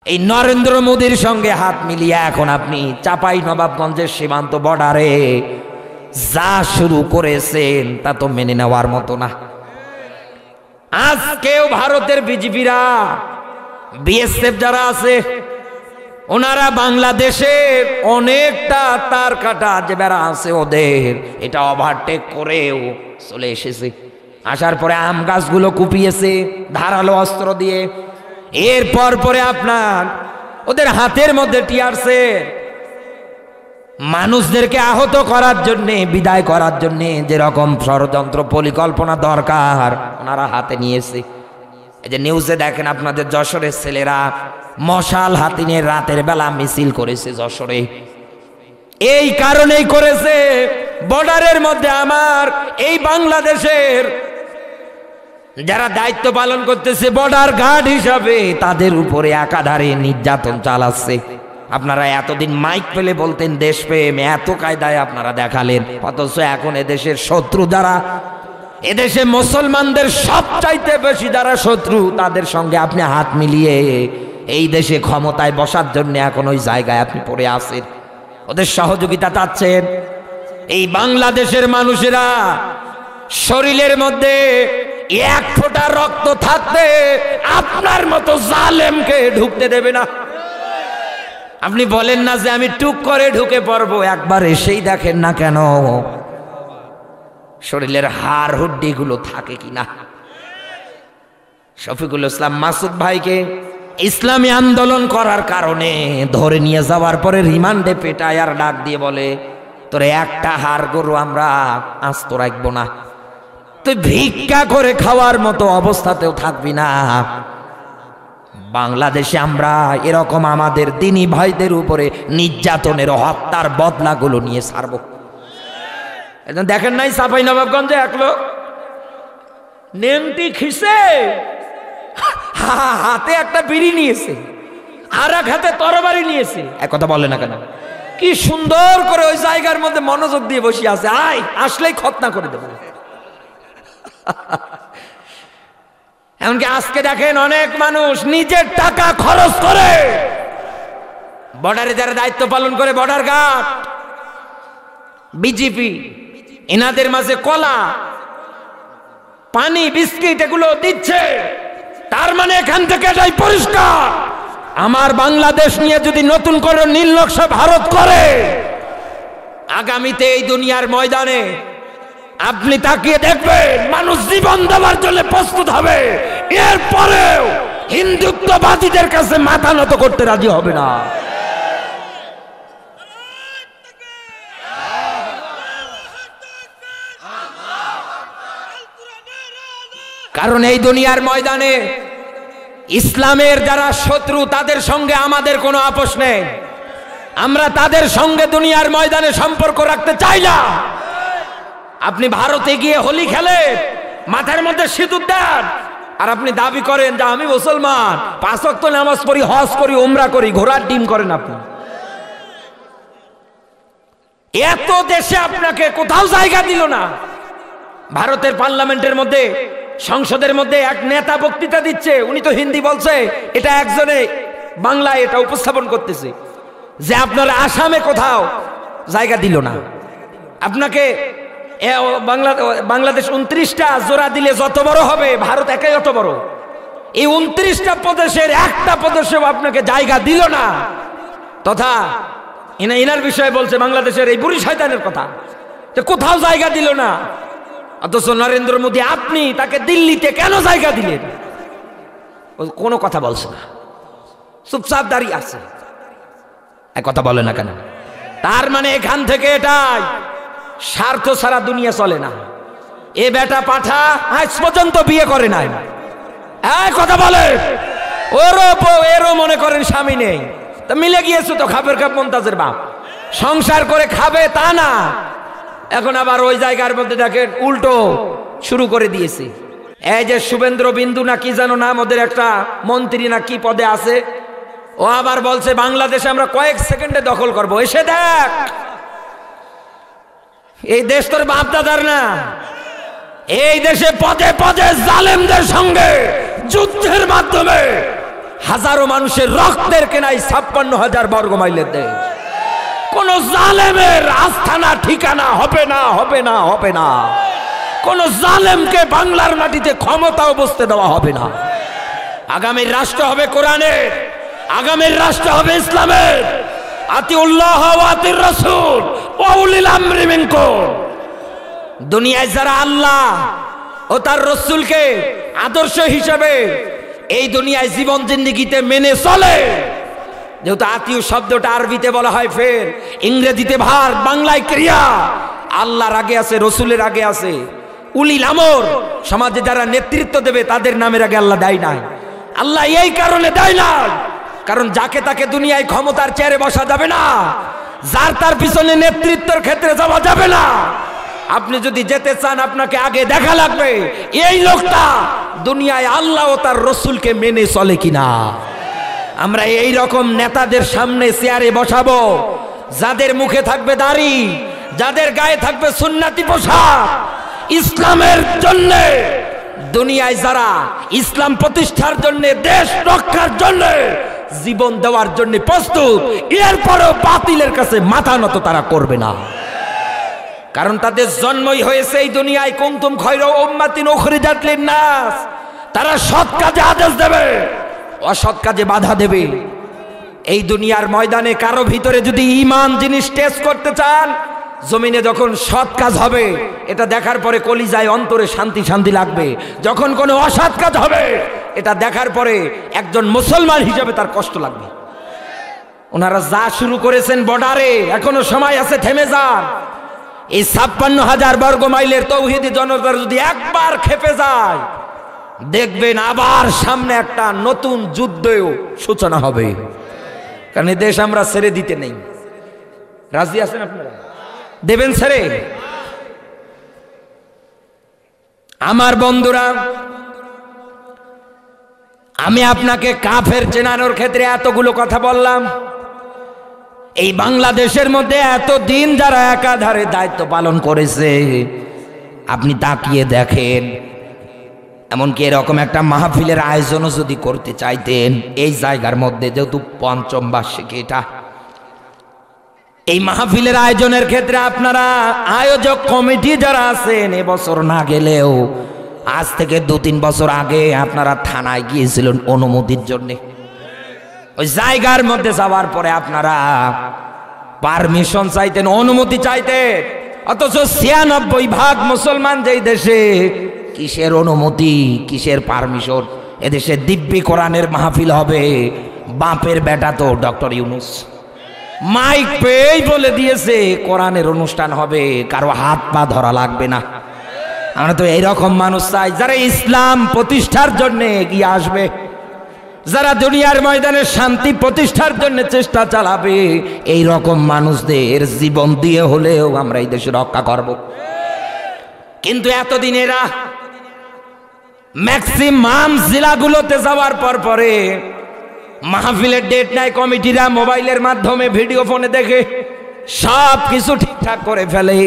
এই নরেন্দ্র মোদীর সঙ্গে হাত মিলিয়ে এখন আপনি চাপাই নবাবগঞ্জের সীমান্ত বর্ডারে যা শুরু করেছেন তা তো মেনে নেওয়ার মতো না। আজকেও ভারতের বিজেপিরা বিএসএফ যারা আছে ওনারা বাংলাদেশের অনেকটা তার কাটা যে বেড়া আছে ওদের এটা ওভারটেক করেও চলে এসেছে। আসার পরে আম গাছগুলো কুপিয়েছে ধারালো অস্ত্র দিয়ে। এরপর পরে আপনার ওদের হাতের মধ্যে টিয়ারছে মানুষদেরকে আহত করার জন্য, বিদায় করার জন্য যেরকম ষড়যন্ত্র পরিকল্পনা দরকার ওনারা হাতে নিয়েছে। এই যে নিউজে দেখেন আপনাদের যশোরের ছেলেরা মশাল হাতি নিয়ে রাতের বেলা মিছিল করেছে যশোরে। এই কারণেই করেছে বর্ডারের মধ্যে আমার এই বাংলাদেশের যারা দায়িত্ব পালন করতেছে বর্ডার গার্ড হিসাবে তাদের উপরে একাধারে নির্যাতন চালাচ্ছে। আপনারা এতদিন মাইক পেলে বলতেন দেশপ্রেম, এত কায়দায় আপনারা দেখালেন, অথচ এখন এদেশের শত্রু যারা, এদেশে মুসলমানদের সবচাইতে বেশি যারা শত্রু তাদের সঙ্গে আপনি হাত মিলিয়ে এই দেশে ক্ষমতায় বসার জন্য এখন ওই জায়গায় আপনি পড়ে আছেন, ওদের সহযোগিতা চাচ্ছেন। এই বাংলাদেশের মানুষেরা শরীরের মধ্যে এক ফোঁটা রক্ত থাকতে আপনার মতো জালেমকে ঢুকতে দেবে না। আপনি বলেন না যে আমি টুক করে ঢুকে পড়বো, একবার এসেই দেখেন না কেন শরীরের হাড় হুড্ডি গুলো থাকে কিনা। শফিকুল ইসলাম মাসুদ ভাইকে ইসলামী আন্দোলন করার কারণে ধরে নিয়ে যাওয়ার পরে রিমান্ডে পেটায় আর ডাক দিয়ে বলে তোরে একটা হাড় গরু আমরা আস্ত রাখবো না, তুই ভিক্ষা করে খাওয়ার মতো অবস্থাতেও থাকবি না। বাংলাদেশে আমরা এরকম আমাদের দিনী ভাইদের উপরে নির্যাতনের হত্যার বদলাগুলো নিয়ে ছাড়ব। দেখেন নাই চাপাই নবাবগঞ্জে এক লোক নেংটি খিসে হাতে একটা বিড়ি নিয়েছে আর এক হাতে তরবারি নিয়েছে, এক কথা বলে না কেন, কি সুন্দর করে ওই জায়গার মধ্যে মনোযোগ দিয়ে বসে আছে, আয় আসলেই খতনা করে দেবো। এমনকি আজকে দেখেন অনেক মানুষ নিজের টাকা খরচ করে বর্ডারে যারা দায়িত্ব পালন করে বর্ডার গার্ড, বিজেপি, এনাদের মাঝে কলা, পানি, বিস্কিট এগুলো দিচ্ছে। তার মানে এখান থেকে এটাই পরিষ্কার, আমার বাংলাদেশ নিয়ে যদি নতুন করে নীল নকশা ভারত করে আগামীতে এই দুনিয়ার ময়দানে আপনি তাকিয়ে দেখবেন মানুষ জীবন দেওয়ার জন্য প্রস্তুত হবে, এরপরেও হিন্দুত্ববাদীদের কাছে মাথা নত করতে রাজি হবে না। কারণ এই দুনিয়ার ময়দানে ইসলামের যারা শত্রু তাদের সঙ্গে আমাদের কোনো আপোষ নেই, আমরা তাদের সঙ্গে দুনিয়ার ময়দানে সম্পর্ক রাখতে চাই না। আপনি ভারতে গিয়ে হোলি খেলে মাথার মধ্যে সিঁদুর দেন আর আপনি দাবি করেন যে আমি মুসলমান, 5 ওয়াক্ত নামাজ পড়ি, হজ করি, উমরা করি, ঘোড়ার ডিম করেন আপনি। এত দেশে আপনাকে কোথাও জায়গা দিল না। ভারতের পার্লামেন্টের মধ্যে, সংসদের মধ্যে এক নেতা বক্তৃতা দিচ্ছে, উনি তো হিন্দি বলছে, এটা একজনে বাংলায় এটা উপস্থাপন করতেছে যে আপনার আসামে কোথাও জায়গা দিল না আপনাকে। বাংলাদেশ 29টা জোড়া দিলে যত বড় হবে, ভারত একাই অত বড়। এই 29টা প্রদেশের একটা প্রদেশেও আপনাকে জায়গা দিল না। তথা এনার বিষয়ে বলছে বাংলাদেশের এই বুড়ি শয়তানের কথা, যে কোথাও জায়গা দিল না। অথচ নরেন্দ্র মোদী আপনি তাকে দিল্লিতে কেন জায়গা দিলেন, কোনো কথা বলছে না, চুপচাপ দাঁড়িয়ে আছে, এক কথা বলে না কেন। তার মানে এখান থেকে এটাই স্বার্থ ছাড়া দুনিয়া চলে না। এ বেটা পাঠা আজ পর্যন্ত বিয়ে করে নাই, এক কথা বলে, এরও মনে করেন স্বামী নেই, তা মিলে গিয়েছে তো খাবের খাপ মমতাজের বাপ, সংসার করে খাবে তা না। এখন আবার ওই জায়গার মধ্যে দেখেন উল্টো শুরু করে দিয়েছে। এই যে শুভেন্দ্র বিন্দু না কি যেন নাম, ওদের একটা মন্ত্রী না কি পদে আছে, ও আবার বলছে বাংলাদেশে আমরা কয়েক সেকেন্ডে দখল করব। এসে দেখ, এই দেশ তোর বাপ দাদার না, এই দেশে পদে পদে জালেমদের সঙ্গে যুদ্ধের মাধ্যমে হাজারো মানুষের রক্তের কেনাই 56,000 বর্গ মাইলের দেশ। কোন জালেমের আস্থানা ঠিকানা হবে না, হবে না, হবে না। কোন জালেমকে বাংলার মাটিতে ক্ষমতাও বসতে দেওয়া হবে না। আগামীর রাষ্ট্র হবে কোরআনের, আগামীর রাষ্ট্র হবে ইসলামের। আতিউল্লাহ ওয়া আতির রাসূল ওয়া উলিল আমরি মিনকুম। দুনিয়ায় যারা আল্লাহ ও তার রাসূলকে আদর্শ হিসেবে এই দুনিয়ায় জীবন জিন্দেগিতে মেনে চলে, যেহেতু আতিউ শব্দটা আরবিতে বলা হয় ফের, ইংরেজিতে ভার, বাংলায় ক্রিয়া। আল্লাহর আগে আছে, রসুলের আগে আছে উলিল আমর। সমাজে যারা নেতৃত্ব দেবে তাদের নামের আগে আল্লাহ দেয় নাই। আল্লাহ এই কারণে দেয় না, কারণ যাকে তাকে দুনিয়ায় ক্ষমতার চেয়ারে বসা যাবে না, যার তার পিছনে নেতৃত্বের ক্ষেত্রে যাওয়া যাবে না। আপনি যদি যেতে চান আপনাকে আগে দেখা লাগবে এই লোকটা দুনিয়ায় আল্লাহ ও তার রসুলকে মেনে চলে কিনা। আমরা এই রকম নেতাদের সামনে চেয়ারে বসাবো যাদের মুখে থাকবে দাড়ি, যাদের গায়ে থাকবে সুন্নাতি পোশাক, ইসলামের জন্য দুনিয়ায় যারা ইসলাম প্রতিষ্ঠার জন্য, দেশ রক্ষার জন্য জীবন দেওয়ার জন্য প্রস্তুত, এরপরও বাতিলের কাছে মাথা নত তারা করবে না। কারণ তাদের জন্মই হয়েছে এই দুনিয়ায় কুনতুম খায়রা উম্মাতিন উখরিজাত লিন-নাস। তারা সৎ কাজে আদেশ দেবে, অসৎ কাজে বাধা দেবে। এই দুনিয়ার ময়দানে কারো ভিতরে যদি ঈমান জিনিস টেস্ট করতে চান, জমিনে যখন সৎ কাজ হবে এটা দেখার পরে কলিজায় অন্তরে শান্তি শান্তি লাগবে। যখন কোনো অসৎ কাজ হবে এটা দেখার পরে একজন মুসলমান হিসেবে তার কষ্ট লাগবে। ওনারা যা শুরু করেছেন বর্ডারে, এখনো সময় আছে, থেমে যান। এই 56,000 বর্গ মাইলের তৌহিদি জনতা যদি একবার খেপে যায়, দেখবেন আবার সামনে একটা নতুন যুদ্ধেও সূচনা হবে। কারণ এই দেশ আমরা ছেড়ে দিতে নেই। রাজি আছেন আপনারা? দেবেন ছেড়ে? আমার বন্ধুরা, আমি আপনাকে কাফের চেনানোর ক্ষেত্রে এতগুলো কথা বললাম। এই বাংলাদেশের মধ্যে এতদিন যারা একাধারে দায়িত্ব পালন করেছে, আপনি তাকিয়ে দেখেন, এমনকি এরকম একটা মাহফিলের আয়োজনও যদি করতে চাইতেন এই জায়গার মধ্যে, যেহেতু পঞ্চম বার্ষিকী এটা, এই মাহফিলের আয়োজনের ক্ষেত্রে আপনারা আয়োজক কমিটি যারা আছেন, এবছর না গেলেও আজ থেকে 2-3 বছর আগে আপনারা থানায় গিয়েছিলেন অনুমতির জন্য। ওই জায়গার মধ্যে যাওয়ার পরে আপনারা পারমিশন চাইতেন, অনুমতি চাইতেন, অথচ 96% মুসলমান যেই দেশে, কিসের অনুমতি, কিসের পারমিশন? এদেশে দিব্যি কোরআনের মাহফিল হবে। বাপের বেটা তো ডক্টর ইউনূস মাইক পেয়েই বলে দিয়েছে কোরআনের অনুষ্ঠান হবে, কারো হাত পা ধরা লাগবে না। আমরা তো এইরকম মানুষ চাই যারা ইসলাম প্রতিষ্ঠার জন্য এগিয়ে আসবে, যারা দুনিয়ার ময়দানে শান্তি প্রতিষ্ঠার জন্য চেষ্টা চালাবে। এই রকম মানুষদের জীবন দিয়ে হলেও আমরা এই দেশে রক্ষা করব। কিন্তু এতদিন এরা ম্যাক্সিমাম জেলাগুলোতে যাওয়ার পরে মাহফিলের ডেট নাই, কমিটিরা মোবাইলের মাধ্যমে ভিডিও ফোনে দেখে সব কিছু ঠিকঠাক করে ফেলে।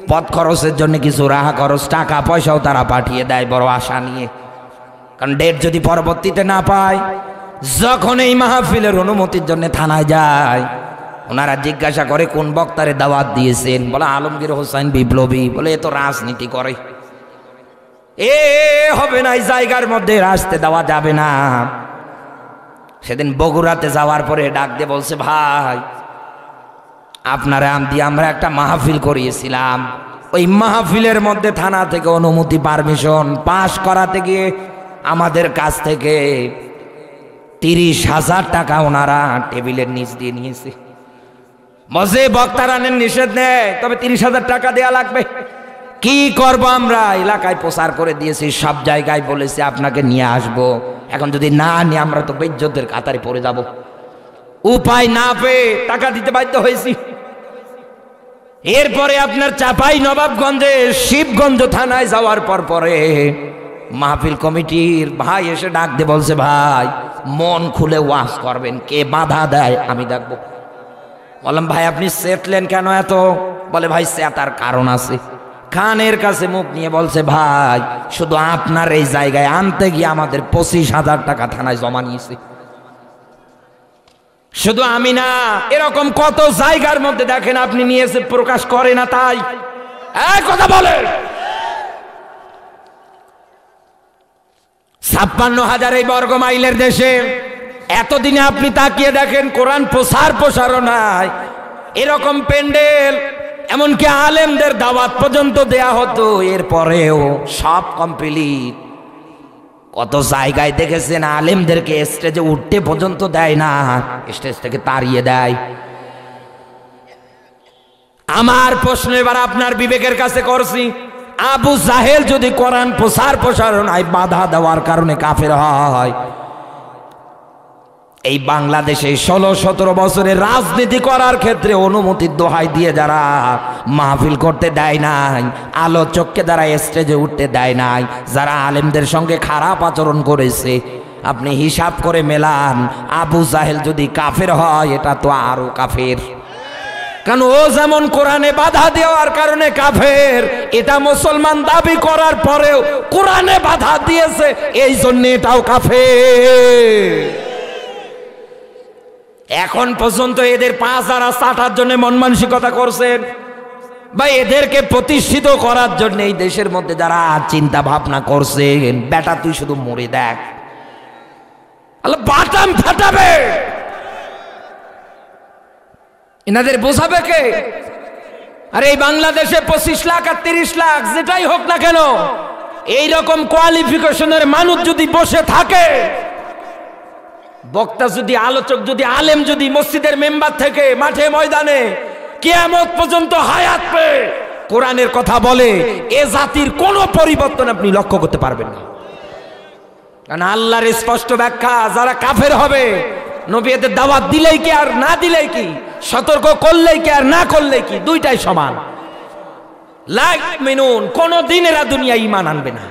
পথ খরচের জন্য কিছু রাহা খরচ, টাকা পয়সাও তারা পাঠিয়ে দেয় বড় আশা নিয়ে। কারণ ডেট যদি পরবর্তীতে না পায়, যখন এই মাহফিলের অনুমতির জন্য থানায় যায়, ওনারা জিজ্ঞাসা করে কোন বক্তারে দাওয়াত দিয়েছেন, বলে আলমগীর হোসেন বিপ্লবী। বলে এ তো রাজনীতি করে, এ হবে না, এই জায়গার মধ্যে আসতে দেওয়া যাবে না। সেদিন বগুড়াতে যাওয়ার পরে ডাক দিয়ে বলছে, ভাই আপনারা আমরা একটা মাহফিল করিয়েছিলাম, ওই মাহফিলের মধ্যে থানা থেকে অনুমতি পারমিশন পাশ করাতে গিয়ে আমাদের কাছ থেকে 30,000 টাকা ওনারা টেবিলের নিচ দিয়ে নিয়েছে। বসে বক্তারা নিষেধ নেই, তবে 30,000 টাকা দেয়া লাগবে। কি করব আমরা? এলাকায় প্রচার করে দিয়েছি, সব জায়গায় বলেছি আপনাকে নিয়ে আসবো। এখন যদি না নিয়ে আমরা তো বেইজ্জতের কাতারে পড়ে যাব। উপায় না পেয়ে টাকা দিতে বাধ্য হয়েছি। এরপরে আপনার চাপাই নবাবগঞ্জে শিবগঞ্জ থানায় যাওয়ার পরে মাহফিল কমিটির ভাই এসে ডাক দিয়ে বলছে, ভাই মন খুলে ওয়াজ করবেন, কে বাধা দেয় আমি দেখবো। বললাম, ভাই আপনি চেতলেন কেন এত? বলে, ভাই চেতার কারণ আছে। খানের কাছে মুখ নিয়ে বলছে, ভাই শুধু আপনার এই জায়গায় আনতে গিয়ে আমাদের 25,000 টাকা থানায় জমা নিয়েছে। শুধু আমি না, এরকম কত জায়গার মধ্যে দেখেন আপনি নিয়েছে, প্রকাশ করে না। তাই এক কথা বলে 56,000 এই বর্গ মাইলের দেশে এতদিনে আপনি তাকিয়ে দেখেন কোরআন প্রসারও নাই, এরকম প্যান্ডেল, এমনকি আলেমদের দাওয়াত পর্যন্ত দেয়া হতো, এরপরেও সব কমপ্লিট। কত জায়গায় দেখেছেন আলেমদেরকে স্টেজে উঠতে পর্যন্ত দেয় না, স্টেজ থেকে তাড়িয়ে দেয়। আমার প্রশ্ন এবার আপনার বিবেকের কাছে করছি, আবু জাহেল যদি কোরআন প্রসারণায় বাধা দেওয়ার কারণে কাফের হয়, এই বাংলাদেশে 16-17 বছরের রাজনীতি করার ক্ষেত্রে অনুমতির দোহাই দিয়ে যারা মাহফিল করতে দেয় নাই, আলোচককে যারা স্টেজে উঠতে দেয় নাই, যারা আলেমদের সঙ্গে খারাপ আচরণ করেছে, আপনি হিসাব করে মেলান, আবু জাহেল যদি কাফের হয় এটা তো আরো কাফের। কারণ ও যেমন কোরআনে বাধা দেওয়ার কারণে কাফের, এটা মুসলমান দাবি করার পরেও কোরআনে বাধা দিয়েছে, এই জন্য এটাও কাফের। এখন পর্যন্ত এদের 5,000 চাটার জন্য মন মানসিকতা করছেন, বা এদেরকে প্রতিষ্ঠিত করার জন্য এই দেশের মধ্যে যারা চিন্তা ভাবনা করছেন, বেটা তুই শুধু মরে দেখ, আল্লাহ বাটাম ফাটাবে। এনাদের বোঝাবে কে? আর এই বাংলাদেশে 25 লাখ আর 30 লাখ যেটাই হোক না কেন, এইরকম কোয়ালিফিকেশনের মানুষ যদি বসে থাকে, বক্তা যদি, আলোচক যদি, আলেম যদি মসজিদের মেম্বার থেকে মাঠে ময়দানে কিয়ামত পর্যন্ত হায়াত পেয়ে কোরআনের কথা বলে, এ জাতির কোনো পরিবর্তন আপনি লক্ষ্য করতে পারবেন না। কারণ আল্লাহর স্পষ্ট ব্যাখ্যা, যারা কাফের হবে নবী এদের দাওয়াত দিলেই কি আর না দিলেই কি, সতর্ক করলেই কি আর না করলেই কি, দুইটাই সমান। লাইক মিনুন, কোন দিন এরা দুনিয়া ঈমান আনবে না।